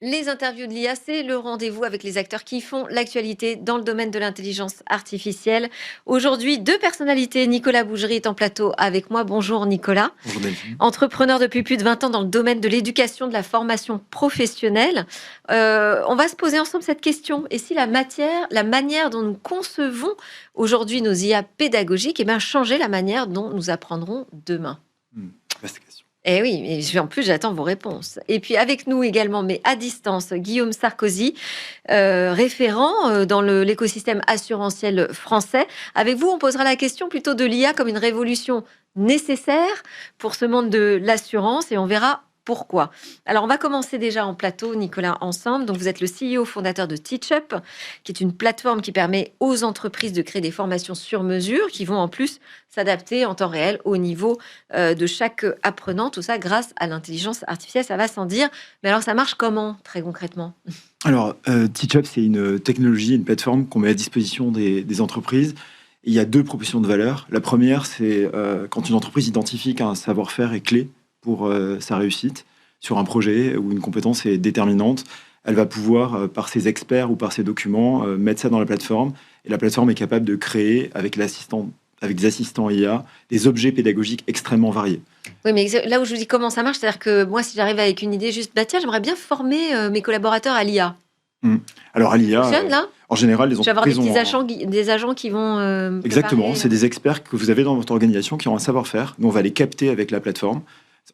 Les interviews de l'IA, c'est le rendez-vous avec les acteurs qui font l'actualité dans le domaine de l'intelligence artificielle. Aujourd'hui, deux personnalités. Nicolas Bougerie est en plateau avec moi. Bonjour Nicolas. Bonjour Delphine. Entrepreneur depuis plus de 20 ans dans le domaine de l'éducation, de la formation professionnelle. On va se poser ensemble cette question. Et si la manière dont nous concevons aujourd'hui nos IA pédagogiques, changeait la manière dont nous apprendrons demain? Vaste question. Eh oui, et en plus, j'attends vos réponses. Et puis avec nous également, mais à distance, Guillaume Sarkozy, référent dans l'écosystème assurantiel français. Avec vous, on posera la question plutôt de l'IA comme une révolution nécessaire pour ce monde de l'assurance et on verra pourquoi. Alors, on va commencer déjà en plateau, Nicolas, ensemble. Donc, vous êtes le CEO fondateur de TeachUp, qui est une plateforme qui permet aux entreprises de créer des formations sur mesure qui vont en plus s'adapter en temps réel au niveau de chaque apprenant. Tout ça grâce à l'intelligence artificielle, ça va sans dire. Mais alors, ça marche comment, très concrètement? Alors, TeachUp, c'est une technologie, une plateforme qu'on met à disposition des entreprises. Il y a deux propositions de valeur. La première, c'est quand une entreprise identifie qu'un savoir-faire est clé pour sa réussite sur un projet où une compétence est déterminante, elle va pouvoir, par ses experts ou par ses documents, mettre ça dans la plateforme. Et la plateforme est capable de créer, avec des assistants IA, des objets pédagogiques extrêmement variés. Oui, mais là où je vous dis comment ça marche, c'est-à-dire que moi, si j'arrive avec une idée juste, tiens, j'aimerais bien former mes collaborateurs à l'IA. Alors, à l'IA, là en général, les je vais avoir des entreprises petits des agents qui vont Exactement, c'est des experts que vous avez dans votre organisation qui ont un savoir-faire. Nous, on va les capter avec la plateforme.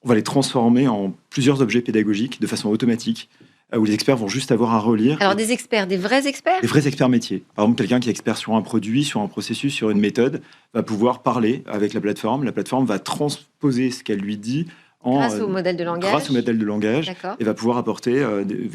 On va les transformer en plusieurs objets pédagogiques de façon automatique, où les experts vont juste avoir à relire. Alors, des experts, des vrais experts? Des vrais experts métiers. Par exemple, quelqu'un qui est expert sur un produit, sur un processus, sur une méthode, va pouvoir parler avec la plateforme. La plateforme va transposer ce qu'elle lui dit grâce au modèle de langage. Grâce au modèle de langage. D'accord. Et va pouvoir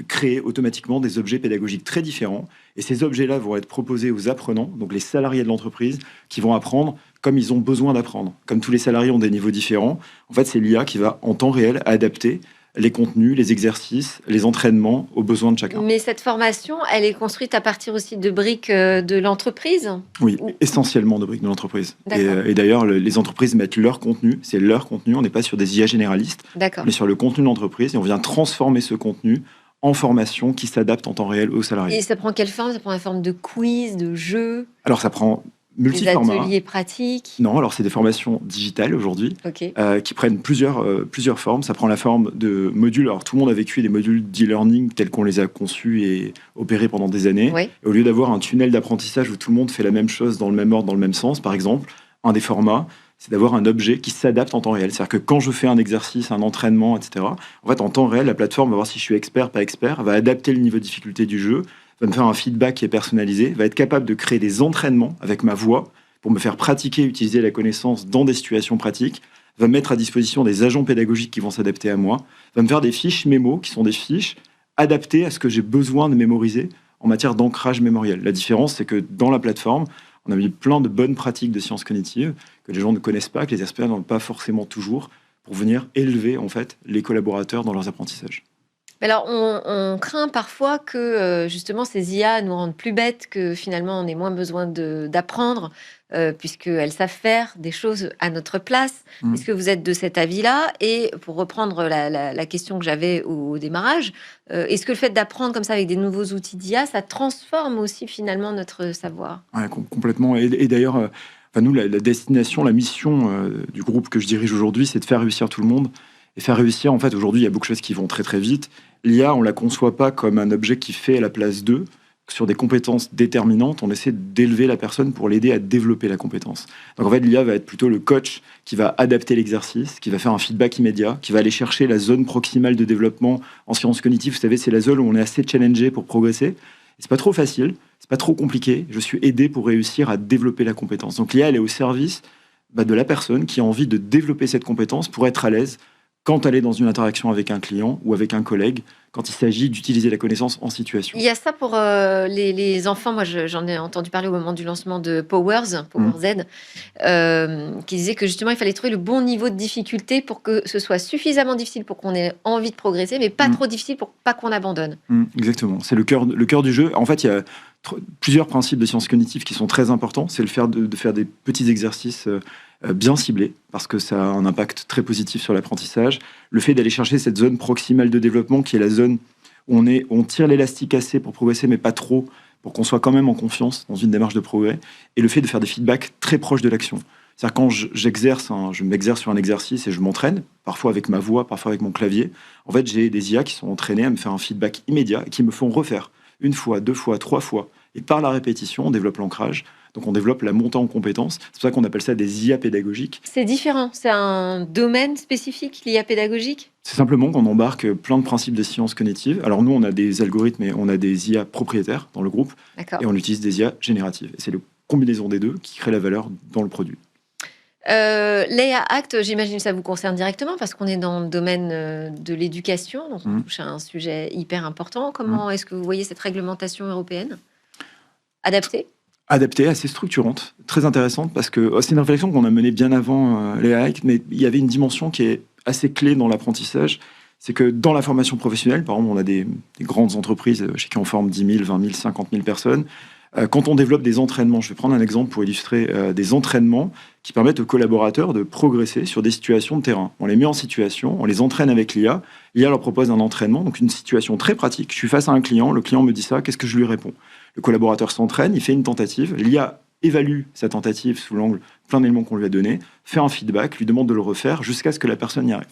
créer automatiquement des objets pédagogiques très différents. Et ces objets-là vont être proposés aux apprenants, donc les salariés de l'entreprise, qui vont apprendre comme ils ont besoin d'apprendre. Comme tous les salariés ont des niveaux différents, en fait, c'est l'IA qui va, en temps réel, adapter les contenus, les exercices, les entraînements aux besoins de chacun. Mais cette formation, elle est construite à partir aussi de briques de l'entreprise? Oui, essentiellement de briques de l'entreprise. Et d'ailleurs, les entreprises mettent leur contenu, c'est leur contenu, on n'est pas sur des IA généralistes, on est sur le contenu de l'entreprise et on vient transformer ce contenu en formation qui s'adapte en temps réel aux salariés. Et ça prend quelle forme? Ça prend la forme de quiz, de jeu? Alors ça prend multiformat. Des ateliers pratiques? Non, alors c'est des formations digitales aujourd'hui, qui prennent plusieurs formes. Ça prend la forme de modules. Alors tout le monde a vécu des modules d'e-learning tels qu'on les a conçus et opérés pendant des années. Oui. Et au lieu d'avoir un tunnel d'apprentissage où tout le monde fait la même chose dans le même ordre, dans le même sens, par exemple, un des formats, c'est d'avoir un objet qui s'adapte en temps réel. C'est-à-dire que quand je fais un exercice, un entraînement, etc., en fait, en temps réel, la plateforme va voir si je suis expert, pas expert, va adapter le niveau de difficulté du jeu, va me faire un feedback qui est personnalisé, va être capable de créer des entraînements avec ma voix pour me faire pratiquer, utiliser la connaissance dans des situations pratiques, va me mettre à disposition des agents pédagogiques qui vont s'adapter à moi, va me faire des fiches mémo qui sont des fiches adaptées à ce que j'ai besoin de mémoriser en matière d'ancrage mémoriel. La différence, c'est que dans la plateforme, on a mis plein de bonnes pratiques de sciences cognitives que les gens ne connaissent pas, que les experts n'ont pas forcément toujours, pour venir élever en fait les collaborateurs dans leurs apprentissages. Alors, on craint parfois que justement ces IA nous rendent plus bêtes, que finalement on ait moins besoin d'apprendre, puisqu'elles savent faire des choses à notre place. Est-ce que vous êtes de cet avis-là? Et pour reprendre la question que j'avais au démarrage, est-ce que le fait d'apprendre comme ça avec des nouveaux outils d'IA, ça transforme aussi finalement notre savoir? Ouais, complètement. Et d'ailleurs, nous, la destination, la mission du groupe que je dirige aujourd'hui, c'est de faire réussir tout le monde. Et faire réussir, en fait, aujourd'hui, il y a beaucoup de choses qui vont très très vite. L'IA, on la conçoit pas comme un objet qui fait à la place d'eux. Sur des compétences déterminantes, on essaie d'élever la personne pour l'aider à développer la compétence. Donc en fait, l'IA va être plutôt le coach qui va adapter l'exercice, qui va faire un feedback immédiat, qui va aller chercher la zone proximale de développement en sciences cognitives. Vous savez, c'est la zone où on est assez challengé pour progresser. Et c'est pas trop facile, c'est pas trop compliqué. Je suis aidé pour réussir à développer la compétence. Donc l'IA, elle est au service de la personne qui a envie de développer cette compétence pour être à l'aise quand elle est dans une interaction avec un client ou avec un collègue, quand il s'agit d'utiliser la connaissance en situation. Il y a ça pour les enfants. Moi, j'en ai entendu parler au moment du lancement de Power Z, qui disait que justement, il fallait trouver le bon niveau de difficulté pour que ce soit suffisamment difficile pour qu'on ait envie de progresser, mais pas trop difficile pour pas qu'on abandonne. Exactement, c'est le cœur du jeu. En fait, il y a plusieurs principes de sciences cognitives qui sont très importants. C'est de faire des petits exercices bien ciblés, parce que ça a un impact très positif sur l'apprentissage. Le fait d'aller chercher cette zone proximale de développement, qui est la zone où on tire l'élastique assez pour progresser, mais pas trop, pour qu'on soit quand même en confiance dans une démarche de progrès, et le fait de faire des feedbacks très proches de l'action. C'est-à-dire quand je m'exerce sur un exercice et je m'entraîne, parfois avec ma voix, parfois avec mon clavier, en fait, j'ai des IA qui sont entraînés à me faire un feedback immédiat et qui me font refaire une fois, deux fois, trois fois. Et par la répétition, on développe l'ancrage. Donc, on développe la montée en compétences. C'est pour ça qu'on appelle ça des IA pédagogiques. C'est différent. C'est un domaine spécifique, l'IA pédagogique? C'est simplement qu'on embarque plein de principes des sciences cognitives. Alors, nous, on a des algorithmes et on a des IA propriétaires dans le groupe. D'accord. Et on utilise des IA génératives. Et c'est la combinaison des deux qui crée la valeur dans le produit. L'EA Act, j'imagine que ça vous concerne directement parce qu'on est dans le domaine de l'éducation, donc on touche à un sujet hyper important. Comment est-ce que vous voyez cette réglementation européenne adaptée? Adaptée, assez structurante, très intéressante, parce que c'est une réflexion qu'on a menée bien avant l'EA Act, mais il y avait une dimension qui est assez clé dans l'apprentissage. C'est que dans la formation professionnelle, par exemple, on a des grandes entreprises chez qui on forme 10 000, 20 000, 50 000 personnes. Quand on développe des entraînements, je vais prendre un exemple pour illustrer des entraînements qui permettent aux collaborateurs de progresser sur des situations de terrain. On les met en situation, on les entraîne avec l'IA. L'IA leur propose un entraînement, donc une situation très pratique. Je suis face à un client, le client me dit ça, qu'est-ce que je lui réponds? Le collaborateur s'entraîne, il fait une tentative, l'IA évalue sa tentative sous l'angle plein d'éléments qu'on lui a donnés, fait un feedback, lui demande de le refaire jusqu'à ce que la personne y arrive.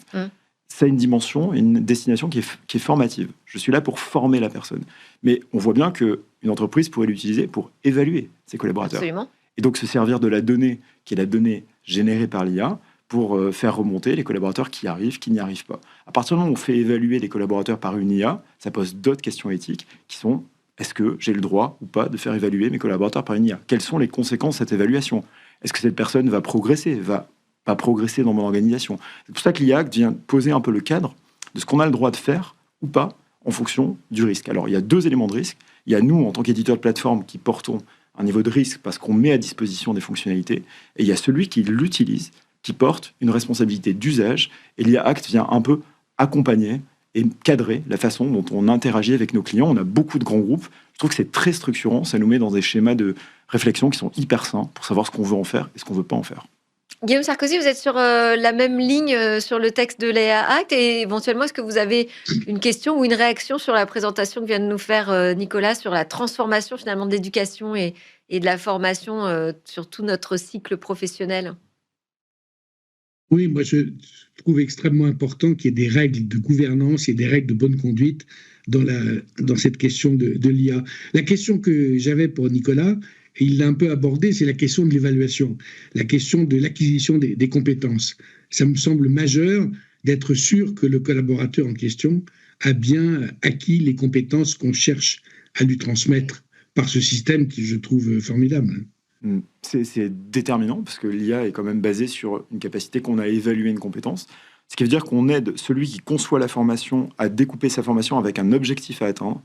Ça a une dimension, une destination qui est formative. Je suis là pour former la personne. Mais on voit bien qu'une entreprise pourrait l'utiliser pour évaluer ses collaborateurs. Absolument. Et donc se servir de la donnée, qui est la donnée générée par l'IA, pour faire remonter les collaborateurs qui arrivent, qui n'y arrivent pas. À partir du moment où on fait évaluer les collaborateurs par une IA, ça pose d'autres questions éthiques qui sont: est-ce que j'ai le droit ou pas de faire évaluer mes collaborateurs par une IA? Quelles sont les conséquences de cette évaluation? Est-ce que cette personne va progresser, va pas progresser dans mon organisation? C'est pour ça que l'IA vient poser un peu le cadre de ce qu'on a le droit de faire ou pas en fonction du risque. Alors, il y a deux éléments de risque. Il y a nous, en tant qu'éditeur de plateforme, qui portons un niveau de risque parce qu'on met à disposition des fonctionnalités. Et il y a celui qui l'utilise, qui porte une responsabilité d'usage. Et l'IA Act vient un peu accompagner et cadrer la façon dont on interagit avec nos clients. On a beaucoup de grands groupes. Je trouve que c'est très structurant. Ça nous met dans des schémas de réflexion qui sont hyper sains pour savoir ce qu'on veut en faire et ce qu'on veut pas en faire. Guillaume Sarkozy, vous êtes sur la même ligne sur le texte de l'EA Act, et éventuellement, est-ce que vous avez une question ou une réaction sur la présentation que vient de nous faire Nicolas sur la transformation finalement de l'éducation et de la formation sur tout notre cycle professionnel? Oui, moi je trouve extrêmement important qu'il y ait des règles de gouvernance et des règles de bonne conduite dans cette question de l'IA. La question que j'avais pour Nicolas, et il l'a un peu abordé, c'est la question de l'évaluation, la question de l'acquisition des compétences. Ça me semble majeur d'être sûr que le collaborateur en question a bien acquis les compétences qu'on cherche à lui transmettre par ce système qui je trouve formidable. C'est déterminant parce que l'IA est quand même basée sur une capacité qu'on a à évaluer une compétence. Ce qui veut dire qu'on aide celui qui conçoit la formation à découper sa formation avec un objectif à atteindre,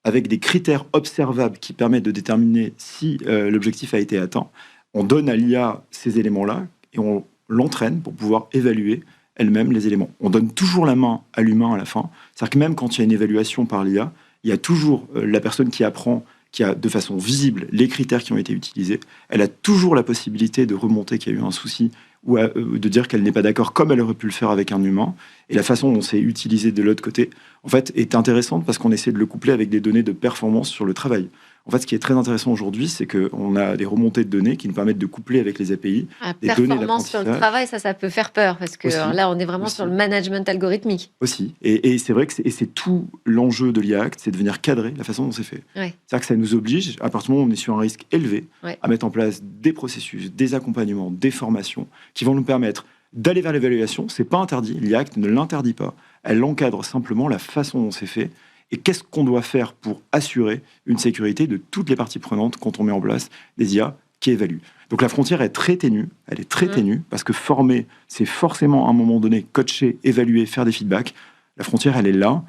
avec des critères observables qui permettent de déterminer si l'objectif a été atteint. On donne à l'IA ces éléments-là et on l'entraîne pour pouvoir évaluer elle-même les éléments. On donne toujours la main à l'humain à la fin. C'est-à-dire que même quand il y a une évaluation par l'IA, il y a toujours la personne qui apprend, qui a de façon visible les critères qui ont été utilisés. Elle a toujours la possibilité de remonter qu'il y a eu un souci ou de dire qu'elle n'est pas d'accord comme elle aurait pu le faire avec un humain. Et la façon dont c'est utilisé de l'autre côté, en fait, est intéressante parce qu'on essaie de le coupler avec des données de performance sur le travail. En fait, ce qui est très intéressant aujourd'hui, c'est qu'on a des remontées de données qui nous permettent de coupler avec les API des données performance sur le travail, ça peut faire peur parce que là, on est vraiment sur le management algorithmique. Aussi. Et c'est vrai que c'est tout l'enjeu de l'IA Act, c'est de venir cadrer la façon dont c'est fait. Ouais. C'est-à-dire que ça nous oblige, à partir du moment où on est sur un risque élevé, Ouais. à mettre en place des processus, des accompagnements, des formations qui vont nous permettre d'aller vers l'évaluation. C'est pas interdit. L'IA Act ne l'interdit pas. Elle encadre simplement la façon dont c'est fait. Et qu'est-ce qu'on doit faire pour assurer une sécurité de toutes les parties prenantes quand on met en place des IA qui évaluent. Donc la frontière est très ténue, elle est très ténue, parce que former, c'est forcément à un moment donné coacher, évaluer, faire des feedbacks. La frontière, elle est là.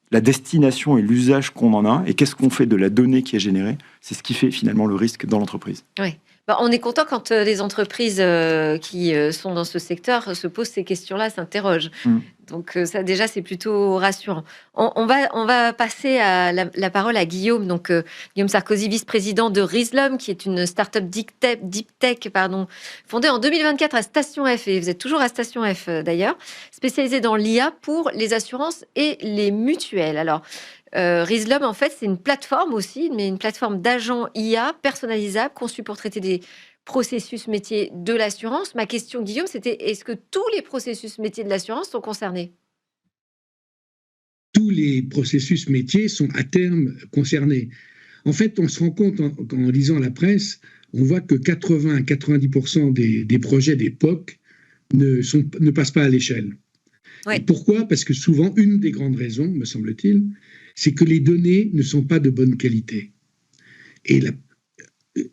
La destination et l'usage qu'on en a, et qu'est-ce qu'on fait de la donnée qui est générée, c'est ce qui fait finalement le risque dans l'entreprise. Oui. On est content quand les entreprises qui sont dans ce secteur se posent ces questions-là, s'interrogent. Donc ça déjà c'est plutôt rassurant. On va passer la parole à Guillaume, donc Guillaume Sarkozy, vice-président de Rizlum, qui est une start-up deep tech, pardon, fondée en 2024 à Station F, et vous êtes toujours à Station F d'ailleurs, spécialisée dans l'IA pour les assurances et les mutuelles. Alors Rizlum, en fait, c'est une plateforme aussi, mais une plateforme d'agents IA personnalisables conçue pour traiter des processus métiers de l'assurance. Ma question, Guillaume, c'était est-ce que tous les processus métiers de l'assurance sont concernés? Tous les processus métiers sont à terme concernés. En fait, on se rend compte en lisant la presse, on voit que 80 à 90% des projets d'époque ne passent pas à l'échelle. Oui. Et pourquoi? Parce que souvent, une des grandes raisons, me semble-t-il, c'est que les données ne sont pas de bonne qualité. Et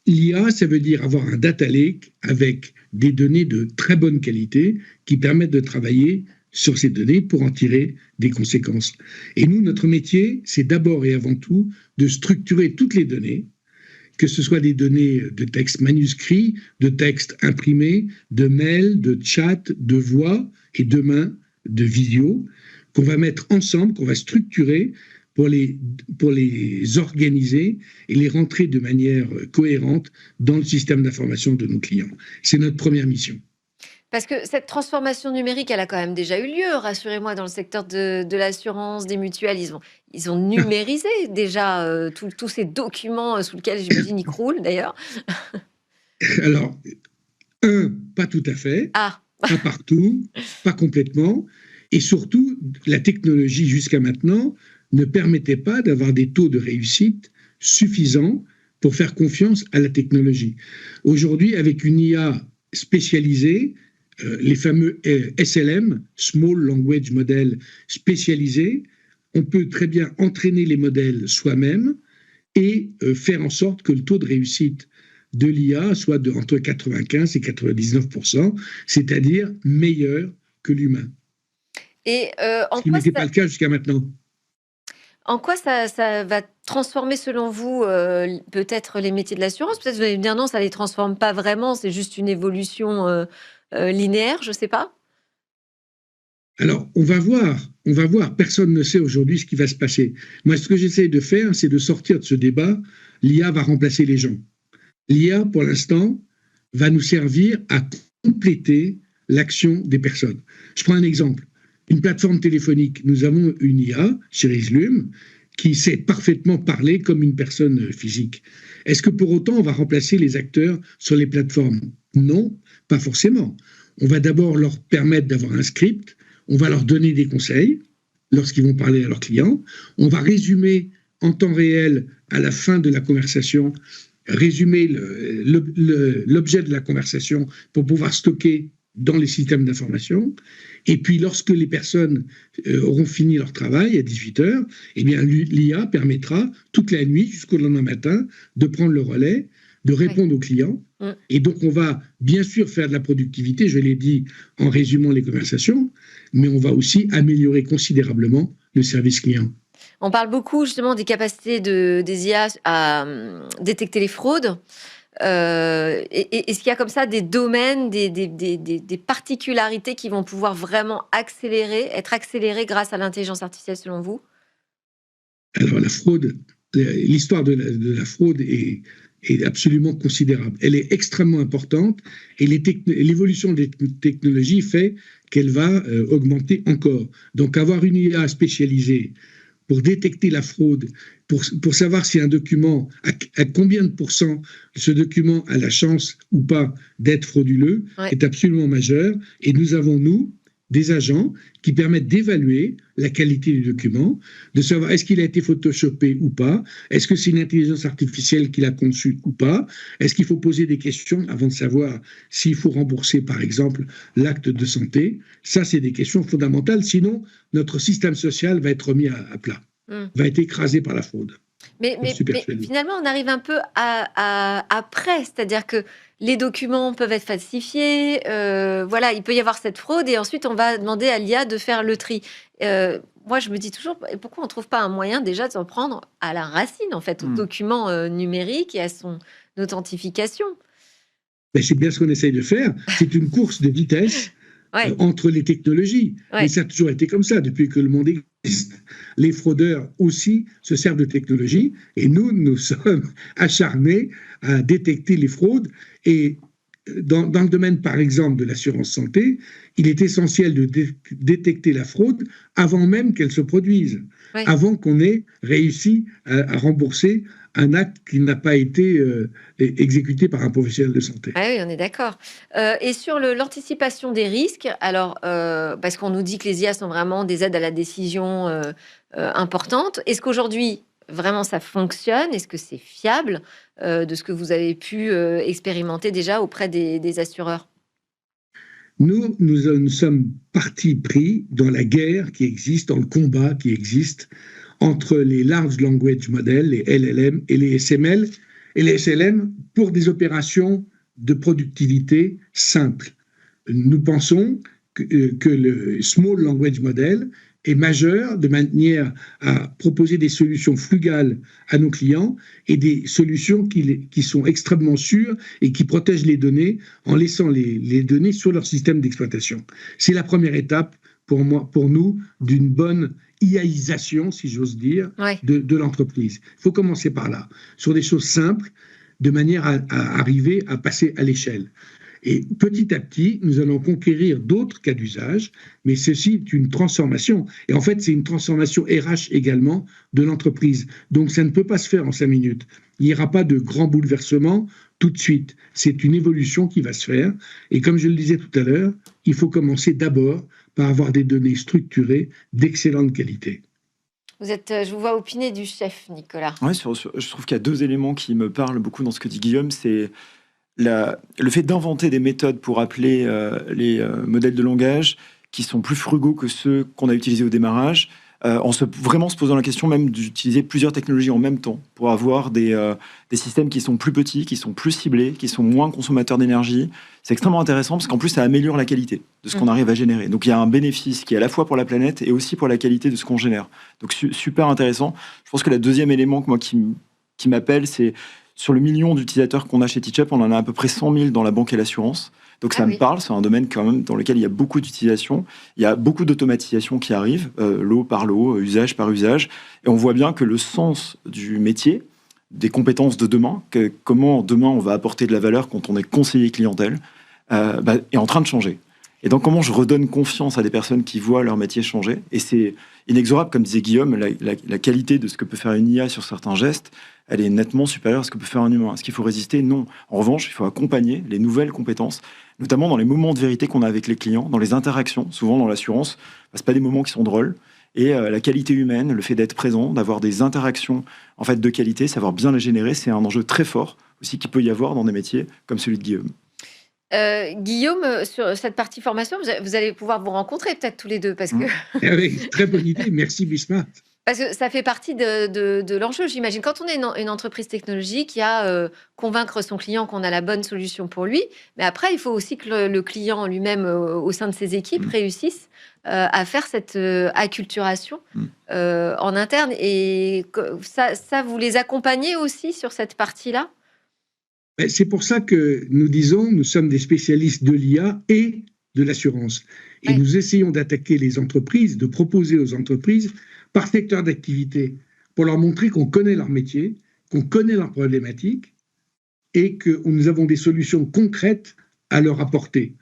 l'IA, ça veut dire avoir un data lake avec des données de très bonne qualité qui permettent de travailler sur ces données pour en tirer des conséquences. Et nous, notre métier, c'est d'abord et avant tout de structurer toutes les données, que ce soit des données de texte manuscrit, de texte imprimé, de mail, de chat, de voix et demain de vidéo, qu'on va mettre ensemble, qu'on va structurer pour les organiser et les rentrer de manière cohérente dans le système d'information de nos clients. C'est notre première mission. Parce que cette transformation numérique, elle a quand même déjà eu lieu, rassurez-moi, dans le secteur de l'assurance, des mutuelles. Ils ont numérisé déjà tous ces documents sous lesquels, j'imagine, ils croulent d'ailleurs. Alors, pas tout à fait, Ah, pas partout, pas complètement. Et surtout, la technologie jusqu'à maintenant ne permettait pas d'avoir des taux de réussite suffisants pour faire confiance à la technologie. Aujourd'hui, avec une IA spécialisée, les fameux SLM, Small Language Model spécialisés, on peut très bien entraîner les modèles soi-même et faire en sorte que le taux de réussite de l'IA soit entre 95 et 99%, c'est-à-dire meilleur que l'humain. Et ce qui n'était pas le cas jusqu'à maintenant. En quoi ça va transformer, selon vous, peut-être les métiers de l'assurance? Peut-être vous allez me dire non, ça ne les transforme pas vraiment, c'est juste une évolution linéaire, je ne sais pas. Alors, on va voir. Personne ne sait aujourd'hui ce qui va se passer. Moi, ce que j'essaie de faire, c'est de sortir de ce débat. L'IA va remplacer les gens. L'IA, pour l'instant, va nous servir à compléter l'action des personnes. Je prends un exemple. Une plateforme téléphonique. Nous avons une IA chez Rizlum qui sait parfaitement parler comme une personne physique. Est-ce que pour autant on va remplacer les acteurs sur les plateformes? Non, pas forcément. On va d'abord leur permettre d'avoir un script, on va leur donner des conseils lorsqu'ils vont parler à leurs clients, on va résumer en temps réel à la fin de la conversation, résumer l'objet de la conversation pour pouvoir stocker dans les systèmes d'information. Et puis, lorsque les personnes auront fini leur travail à 18h, eh bien, l'IA permettra toute la nuit jusqu'au lendemain matin de prendre le relais, de répondre aux clients. Et donc, on va bien sûr faire de la productivité, je l'ai dit en résumant les conversations, mais on va aussi améliorer considérablement le service client. On parle beaucoup justement des capacités des IA à détecter les fraudes. Est-ce qu'il y a comme ça des domaines, des particularités qui vont pouvoir vraiment être accélérées grâce à l'intelligence artificielle selon vous? Alors la fraude, l'histoire de la fraude est absolument considérable. Elle est extrêmement importante et l'évolution des technologies fait qu'elle va augmenter encore. Donc avoir une IA spécialisée pour détecter la fraude, pour savoir si un document, à combien de pourcents ce document a la chance ou pas d'être frauduleux, est absolument majeur. Et nous avons, nous, des agents qui permettent d'évaluer la qualité du document, de savoir est-ce qu'il a été photoshopé ou pas, est-ce que c'est une intelligence artificielle qui l'a conçu ou pas, est-ce qu'il faut poser des questions avant de savoir s'il faut rembourser, par exemple, l'acte de santé. Ça, c'est des questions fondamentales, sinon notre système social va être remis à plat, va être écrasé par la fraude. Mais finalement, on arrive un peu après, c'est-à-dire que les documents peuvent être falsifiés, voilà, il peut y avoir cette fraude et ensuite on va demander à l'IA de faire le tri. Moi, je me dis toujours, pourquoi on ne trouve pas un moyen déjà de s'en prendre à la racine, en fait, au document numérique et à son authentification? C'est bien ce qu'on essaye de faire. C'est une course de vitesse Ouais, entre les technologies. Mais ouais. ça a toujours été comme ça depuis que le monde existe. Les fraudeurs aussi se servent de technologie et nous sommes acharnés à détecter les fraudes. Et dans le domaine, par exemple, de l'assurance santé, il est essentiel de détecter la fraude avant même qu'elle se produise, Ouais. avant qu'on ait réussi à rembourser un acte qui n'a pas été exécuté par un professionnel de santé. Ah oui, on est d'accord. Et sur l'anticipation des risques, alors, parce qu'on nous dit que les IA sont vraiment des aides à la décision importantes. Est-ce qu'aujourd'hui, vraiment, ça fonctionne? Est-ce que c'est fiable de ce que vous avez pu expérimenter déjà auprès des assureurs? Nous sommes partis pris dans la guerre qui existe, dans le combat qui existe entre les Large Language Models, les LLM et les SML et les SLM pour des opérations de productivité simples. Nous pensons que le Small Language Model est majeur de manière à proposer des solutions frugales à nos clients et des solutions qui sont extrêmement sûres et qui protègent les données en laissant les données sur leur système d'exploitation. C'est la première étape pour nous d'une bonne IAisation, si j'ose dire, Ouais. de l'entreprise. Il faut commencer par là, sur des choses simples, de manière à arriver à passer à l'échelle. Et petit à petit, nous allons conquérir d'autres cas d'usage, mais ceci est une transformation. Et en fait, c'est une transformation RH également de l'entreprise. Donc, ça ne peut pas se faire en 5 minutes. Il n'y aura pas de grand bouleversement tout de suite. C'est une évolution qui va se faire. Et comme je le disais tout à l'heure, il faut commencer d'abord par avoir des données structurées d'excellente qualité. Je vous vois opiner du chef, Nicolas. Ouais, je trouve qu'il y a deux éléments qui me parlent beaucoup dans ce que dit Guillaume. C'est le fait d'inventer des méthodes pour appeler les modèles de langage qui sont plus frugaux que ceux qu'on a utilisés au démarrage, vraiment se posant la question même d'utiliser plusieurs technologies en même temps pour avoir des systèmes qui sont plus petits, qui sont plus ciblés, qui sont moins consommateurs d'énergie. C'est extrêmement intéressant parce qu'en plus, ça améliore la qualité de ce qu'on arrive à générer. Donc, il y a un bénéfice qui est à la fois pour la planète et aussi pour la qualité de ce qu'on génère. Donc, super intéressant. Je pense que le deuxième élément qui m'appelle, c'est sur le million d'utilisateurs qu'on a chez TeachUp, on en a à peu près 100 000 dans la banque et l'assurance. Donc ça me parle, c'est un domaine quand même dans lequel il y a beaucoup d'utilisation. Il y a beaucoup d'automatisation qui arrive, lot par lot, usage par usage. Et on voit bien que le sens du métier, des compétences de demain, comment demain on va apporter de la valeur quand on est conseiller clientèle, est en train de changer. Et donc comment je redonne confiance à des personnes qui voient leur métier changer. Et c'est inexorable, comme disait Guillaume, la qualité de ce que peut faire une IA sur certains gestes, elle est nettement supérieure à ce que peut faire un humain. Est-ce qu'il faut résister? Non. En revanche, il faut accompagner les nouvelles compétences, notamment dans les moments de vérité qu'on a avec les clients, dans les interactions. Souvent, dans l'assurance, c'est pas des moments qui sont drôles. Et la qualité humaine, le fait d'être présent, d'avoir des interactions en fait de qualité, savoir bien les générer, c'est un enjeu très fort aussi qu'il peut y avoir dans des métiers comme celui de Guillaume. Guillaume, sur cette partie formation, vous allez pouvoir vous rencontrer peut-être tous les deux parce que Avec très bonne idée, merci Bismarck. parce que ça fait partie de l'enjeu, j'imagine. Quand on est une entreprise technologique, il y a convaincre son client qu'on a la bonne solution pour lui. Mais après, il faut aussi que le client lui-même, au sein de ses équipes, réussisse à faire cette acculturation en interne. Et ça, vous les accompagnez aussi sur cette partie-là? C'est pour ça que nous disons, nous sommes des spécialistes de l'IA et de l'assurance. Et nous essayons d'attaquer les entreprises, de proposer aux entreprises par secteur d'activité, pour leur montrer qu'on connaît leur métier, qu'on connaît leurs problématiques et que nous avons des solutions concrètes à leur apporter.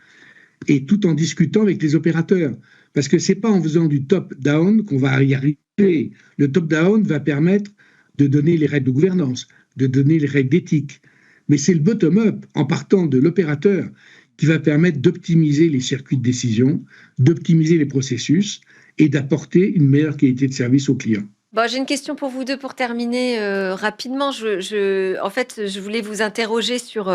Et tout en discutant avec les opérateurs. Parce que ce n'est pas en faisant du top-down qu'on va y arriver. Le top-down va permettre de donner les règles de gouvernance, de donner les règles d'éthique. Mais c'est le bottom-up, en partant de l'opérateur, qui va permettre d'optimiser les circuits de décision, d'optimiser les processus et d'apporter une meilleure qualité de service aux clients. Bon, j'ai une question pour vous deux pour terminer rapidement. En fait, je voulais vous interroger sur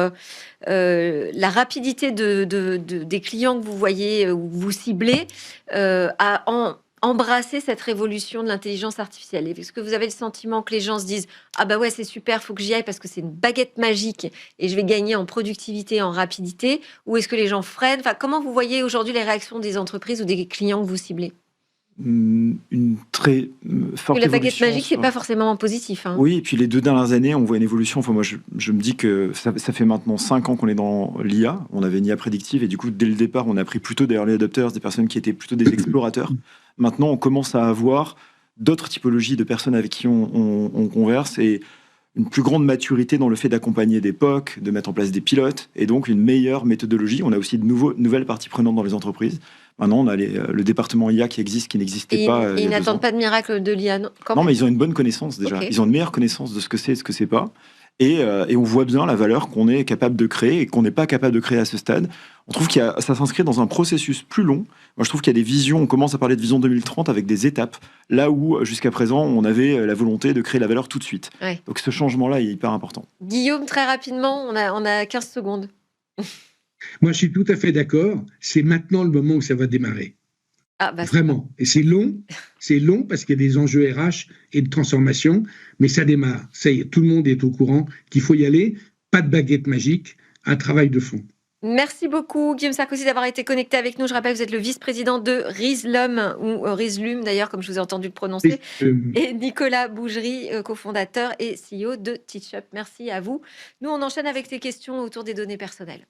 la rapidité des clients que vous voyez ou vous ciblez à embrasser cette révolution de l'intelligence artificielle. Est-ce que vous avez le sentiment que les gens se disent « Ah bah ouais, c'est super, faut que j'y aille parce que c'est une baguette magique et je vais gagner en productivité, en rapidité » ou est-ce que les gens freinent? Enfin, comment vous voyez aujourd'hui les réactions des entreprises ou des clients que vous ciblez? une très forte La baguette évolution. magique, c'est pas forcément positif. Hein. Oui, et puis les 2 dernières années, on voit une évolution. Enfin, moi, je me dis que ça fait maintenant 5 ans qu'on est dans l'IA. On avait une IA prédictive, et du coup, dès le départ, on a pris plutôt des early adopters, des personnes qui étaient plutôt des explorateurs. Maintenant, on commence à avoir d'autres typologies de personnes avec qui on converse, et une plus grande maturité dans le fait d'accompagner des POC, de mettre en place des pilotes, et donc une meilleure méthodologie. On a aussi de nouvelles parties prenantes dans les entreprises. Maintenant, on a le département IA qui existe, qui n'existait pas. Et il ils y a 2 n'attendent ans. pas de miracle de l'IA, non, quand Non, même. mais ils ont une bonne connaissance déjà. Ok. Ils ont une meilleure connaissance de ce que c'est et ce que c'est pas. Et on voit bien la valeur qu'on est capable de créer et qu'on n'est pas capable de créer à ce stade. On trouve ça s'inscrit dans un processus plus long. Moi, je trouve qu'il y a des visions, on commence à parler de vision 2030 avec des étapes, là où jusqu'à présent, on avait la volonté de créer la valeur tout de suite. Ouais. Donc ce changement-là est hyper important. Guillaume, très rapidement, on a 15 secondes. Moi, je suis tout à fait d'accord. C'est maintenant le moment où ça va démarrer. Ah, bah, Vraiment. Et c'est long parce qu'il y a des enjeux RH et de transformation, mais ça démarre. Ça y est, tout le monde est au courant qu'il faut y aller. Pas de baguette magique, un travail de fond. Merci beaucoup, Guillaume Sarkozy, d'avoir été connecté avec nous. Je rappelle que vous êtes le vice-président de Rislum, ou Rislum d'ailleurs, comme je vous ai entendu le prononcer, et Nicolas Bougerie, cofondateur et CEO de TeachUp. Merci à vous. Nous, on enchaîne avec des questions autour des données personnelles.